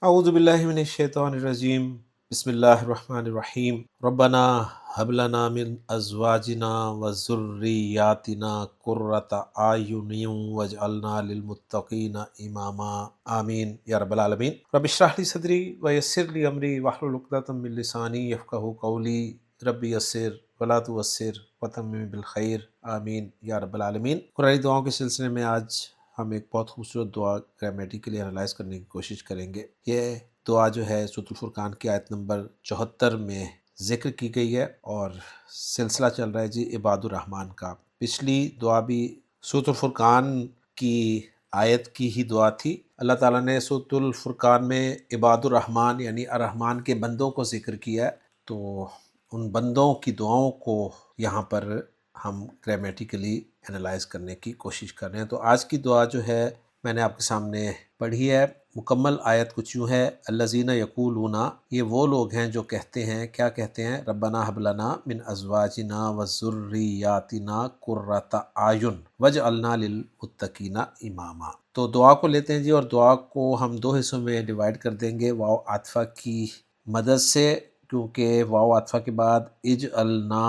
اعوذ باللہ من الشیطان الرجیم بسم اللہ الرحمن الرحیم ربنا ہب لنا من ازواجنا وذریاتنا قرۃ اعین واجعلنا للمتقین اماما آمین یا رب العالمین۔ رب اشرح لی صدری ویسر لی امری واحلل عقدۃ من لسانی یفقہوا قولی رب یسر ولا تعسر وتمم بالخیر آمین یا رب العالمین۔ قرآنی دعاؤں کے سلسلے میں آج ہم ایک بہت خوبصورت دعا گرامیٹیکلی انالائز کرنے کی کوشش کریں گے۔ یہ دعا جو ہے سورۃ الفرقان کی آیت نمبر 74 میں ذکر کی گئی ہے اور سلسلہ چل رہا ہے جی عباد الرحمن کا۔ پچھلی دعا بھی سورۃ الفرقان کی آیت کی ہی دعا تھی۔ اللہ تعالیٰ نے سورۃ الفرقان میں عباد الرحمن یعنی الرحمن کے بندوں کو ذکر کیا ہے، تو ان بندوں کی دعاؤں کو یہاں پر ہم گرامیٹیکلی انالائز کرنے کی کوشش کر رہے ہیں۔ تو آج کی دعا جو ہے میں نے آپ کے سامنے پڑھی ہے۔ مکمل آیت کچھ یوں ہے، الذین یقولون، یہ وہ لوگ ہیں جو کہتے ہیں، کیا کہتے ہیں؟ ربنا ہب لنا من ازواجنا وذریاتنا قرۃ اعین واجعلنا للمتقین اماما۔ تو دعا کو لیتے ہیں جی، اور دعا کو ہم دو حصوں میں ڈیوائیڈ کر دیں گے واو عاطفہ کی مدد سے، کیونکہ واو عاطفہ کے بعد اجعلنا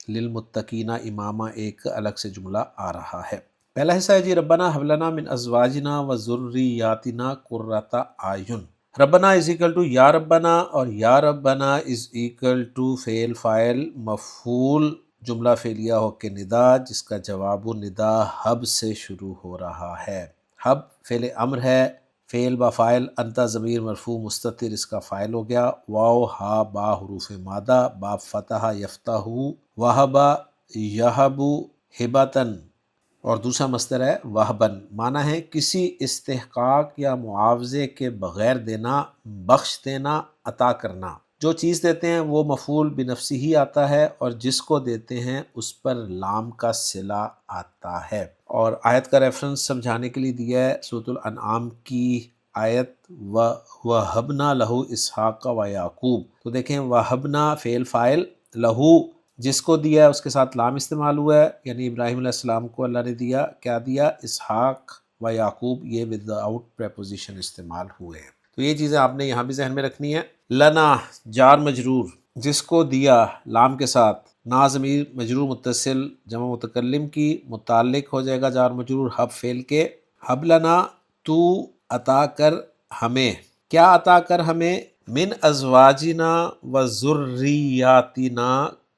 للمتقین اماما ایک الگ سے جملہ آ رہا ہے۔ پہلا حصہ ہے جی ربنا حب لنا من ازواجنا و ذریاتنا قرۃ اعین۔ ربنا از اکول ٹو یا ربنا، اور یا ربنا از اکول ٹو فعل فاعل مفعول جملہ فعلیہ ہو کے ندا، جس کا جواب ندا حب سے شروع ہو رہا ہے۔ حب فعل امر ہے، فعل با فاعل انت ضمیر مرفوع مستتر اس کا فاعل ہو گیا، واو ہا با حروف مادہ، با فتح یفتح، وہبا یہب ہبتن، اور دوسرا مصدر ہے وہبن، معنی ہے کسی استحقاق یا معاوضے کے بغیر دینا، بخش دینا، عطا کرنا۔ جو چیز دیتے ہیں وہ مفعول بنفسہ ہی آتا ہے، اور جس کو دیتے ہیں اس پر لام کا صلہ آتا ہے۔ اور آیت کا ریفرنس سمجھانے کے لیے دیا ہے سورۃ الانعام کی آیت وَوَهَبْنَا لَهُ إِسْحَاقَ وَيَعْقُوب۔ تو دیکھیں وَهَبْنَا فعل فاعل، لہو جس کو دیا ہے اس کے ساتھ لام استعمال ہوا ہے، یعنی ابراہیم علیہ السلام کو اللہ نے دیا، کیا دیا؟ اسحاق و یعقوب، یہ ود آؤٹ پریپوزیشن استعمال ہوئے ہیں۔ تو یہ چیزیں آپ نے یہاں بھی ذہن میں رکھنی ہے۔ لنا جار مجرور، جس کو دیا لام کے ساتھ، نا ضمیر مجرور متصل جمع متکلم کی، متعلق ہو جائے گا جار مجرور حب فعل کے۔ حب لنا تو عطا کر ہمیں، کیا عطا کر ہمیں؟ من ازواجنا و ذریاتنا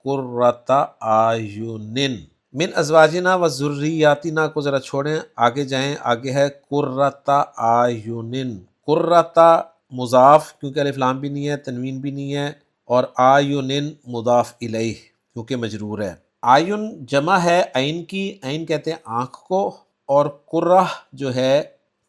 قرۃ اعین۔ من ازواجنا و ذریاتنا کو ذرا چھوڑیں، آگے جائیں، آگے ہے قرۃ اعین۔ قرۃ مضاف، کیونکہ الف لام بھی نہیں ہے، تنوین بھی نہیں ہے، اور اعین مضاف الیہ کیونکہ مجرور ہے۔ اعین جمع ہے عین کی، عین کہتے ہیں آنکھ کو، اور قرہ جو ہے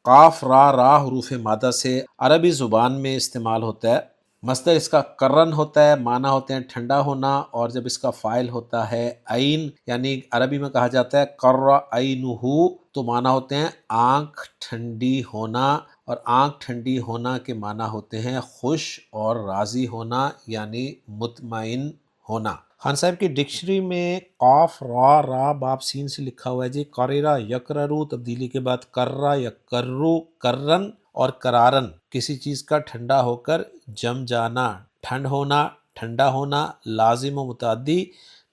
قاف را حروف مادہ سے عربی زبان میں استعمال ہوتا ہے۔ مصدر اس کا کرن ہوتا ہے، معنی ہوتے ہیں ٹھنڈا ہونا، اور جب اس کا فاعل ہوتا ہے عین، یعنی عربی میں کہا جاتا ہے قر عینہ، تو معنی ہوتے ہیں آنکھ ٹھنڈی ہونا، اور آنکھ ٹھنڈی ہونا کے معنی ہوتے ہیں خوش اور راضی ہونا، یعنی مطمئن ہونا۔ خان صاحب کی ڈکشنری میں قاف را باب سین سے لکھا ہوا ہے جی قررا یقررو، تبدیلی کے بعد کررا یقررو، کرن اور قرارن، کسی چیز کا ٹھنڈا ہو کر جم جانا، ٹھنڈ ہونا، ٹھنڈا ہونا، لازم و متعدی،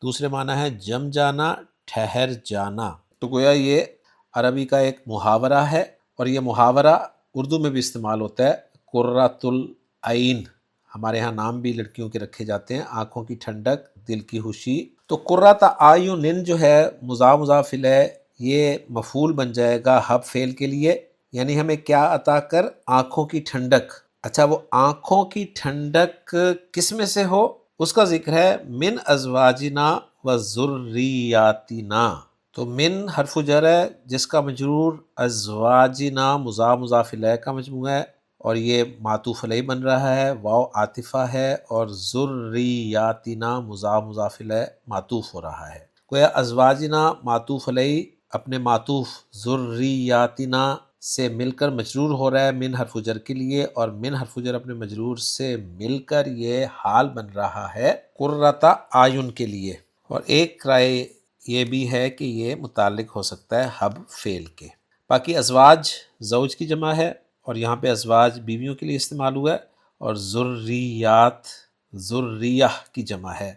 دوسرے معنی ہے جم جانا، ٹھہر جانا۔ تو گویا یہ عربی کا ایک محاورہ ہے، اور یہ محاورہ اردو میں بھی استعمال ہوتا ہے۔ قرۃ العین، ہمارے ہاں نام بھی لڑکیوں کے رکھے جاتے ہیں، آنکھوں کی ٹھنڈک، دل کی خوشی۔ تو قرۃ اعین جو ہے مضاف الیہ، یہ مفعول بن جائے گا حب فعل کے لیے، یعنی ہمیں کیا عطا کر؟ آنکھوں کی ٹھنڈک۔ اچھا، وہ آنکھوں کی ٹھنڈک کس میں سے ہو؟ اس کا ذکر ہے من ازواجنا و ذریاتنا۔ تو من حرف جر ہے، جس کا مجرور ازواجنا مضاف الیہ کا مجموعہ ہے، اور یہ معطوف علیہ بن رہا ہے، واو عاطفہ ہے، اور ذریاتنا مضاف الیہ معطوف ہو رہا ہے۔ گویا ازواجنا معطوف علیہ اپنے معطوف ذریاتنا سے مل کر مجرور ہو رہا ہے من حرف جر کے لیے، اور من حرف جر اپنے مجرور سے مل کر یہ حال بن رہا ہے قرۃ اعین کے لیے۔ اور ایک رائے یہ بھی ہے کہ یہ متعلق ہو سکتا ہے حب فعل کے۔ باقی ازواج زوج کی جمع ہے، اور یہاں پہ ازواج بیویوں کے لیے استعمال ہوا ہے، اور ذریات ذریہ کی جمع ہے۔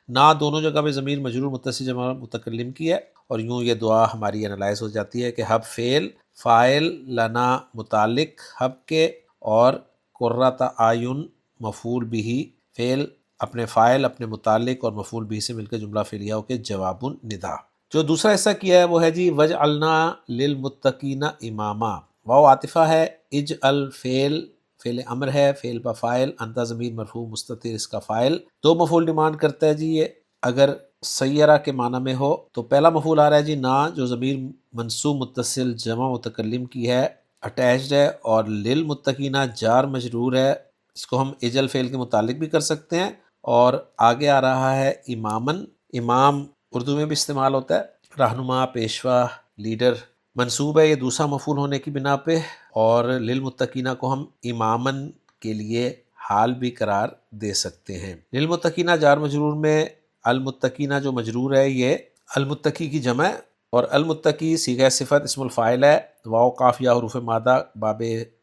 نا دونوں جگہ پہ ضمیر مجرور متصل جمع متکلم کی ہے، اور یوں یہ دعا ہماری انالائز ہو جاتی ہے کہ حب فعل، فاعل لنا متعلق حب کے، اور قرۃ اعین مفعول بھی، فعل اپنے فاعل اپنے متعلق اور مفعول بھی سے مل کر جملہ فعلیہ ہو کے جواب النداء۔ جو دوسرا حصہ کیا ہے وہ ہے جی وجعلنا للمتقین اماما، واو عاطفہ ہے، اجعل فعل امر ہے، فعل با فاعل، انت ضمیر مرفوع مستتر اس کا فاعل، دو مفعول ڈیمانڈ کرتا ہے جی یہ۔ اگر سیرہ کے معنی میں ہو تو پہلا مفعول آ رہا ہے جی نا، جو ضمیر منصوب متصل جمع متکلم کی ہے، اٹیچڈ ہے، اور للمتقین جار مجرور ہے، اس کو ہم اجل فعل کے متعلق بھی کر سکتے ہیں۔ اور آگے آ رہا ہے امامن، امام اردو میں بھی استعمال ہوتا ہے، رہنما، پیشوا، لیڈر، منصوب ہے یہ دوسرا مفعول ہونے کی بنا پہ، اور للمتقینہ کو ہم امامن کے لیے حال بھی قرار دے سکتے ہیں۔ للمتقینہ جار مجرور میں المتقینہ جو مجرور ہے یہ المتقی کی جمع ہے، اور المتقی صیغہ صفت اسم الفاعل ہے، واو قاف یا حروف مادہ باب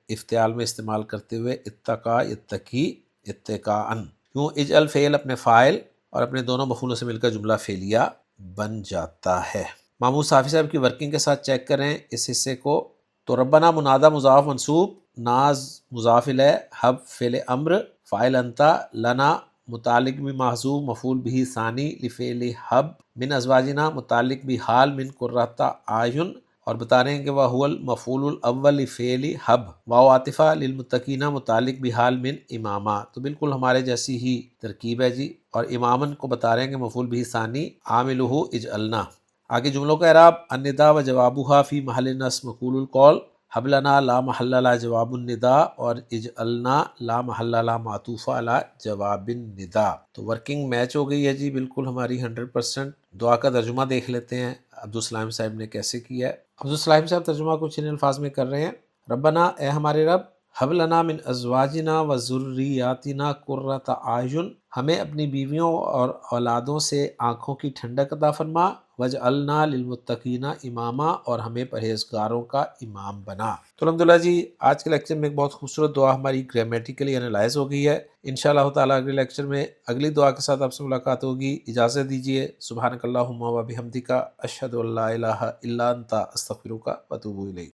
افتعال میں استعمال کرتے ہوئے اتقا، یتقی، اتقاءً، کیوں اجعل فعل اپنے فاعل اور اپنے دونوں مفعولوں سے مل کر جملہ فعلیہ بن جاتا ہے۔ ماموں صافی صاحب کی ورکنگ کے ساتھ چیک کریں اس حصے کو، تو ربنا منادہ مضاف منصوب، ناز مضاف الیہ، حب فعل امر، فاعل انتا، لنا متعلق بھی محذوف مفعول بھی ثانی لفعل حب، من ازواجنا متعلق بھی حال من قرۃ اعین، اور بتا رہے ہیں کہ وہ المفعول الاول لفعل حب، واو عاطفہ للمتقین متعلق بھی حال من امامہ، تو بالکل ہمارے جیسی ہی ترکیب ہے جی، اور امامن کو بتا رہے ہیں کہ مفعول بھی ثانی عاملہ اجعلنا۔ آگے جملوں کا اعراب، النداء و جوابها فی محل نصب مقول القول، حب لنا لا محل لا جواب النداء، اور اجعلنا لا محل لا معطوف علی جواب النداء۔ تو ورکنگ میچ ہو گئی ہے جی بالکل ہماری 100%۔ دعا کا ترجمہ دیکھ لیتے ہیں عبدالسلام صاحب نے کیسے کیا ہے۔ عبدالسلام صاحب ترجمہ کچھ ان الفاظ میں کر رہے ہیں، ربنا اے ہمارے رب، حب لنا من ازواجنا و ذریاتنا قرۃ اعین، ہمیں اپنی بیویوں اور اولادوں سے آنکھوں کی ٹھنڈک عطا فرما، وجعلنا للمتقین اماما، اور ہمیں پرہیزگاروں کا امام بنا۔ تو الحمدللہ جی آج کے لیکچر میں ایک بہت خوبصورت دعا ہماری گرامیٹیکلی انالائز ہو گئی ہے۔ انشاءاللہ تعالیٰ اگلے لیکچر میں اگلی دعا کے ساتھ آپ سے ملاقات ہوگی۔ اجازت دیجیے، سبحانک اللہم و بحمدک، اشہد ان لا الہ الا انت، استغفرک و اتوب الیک۔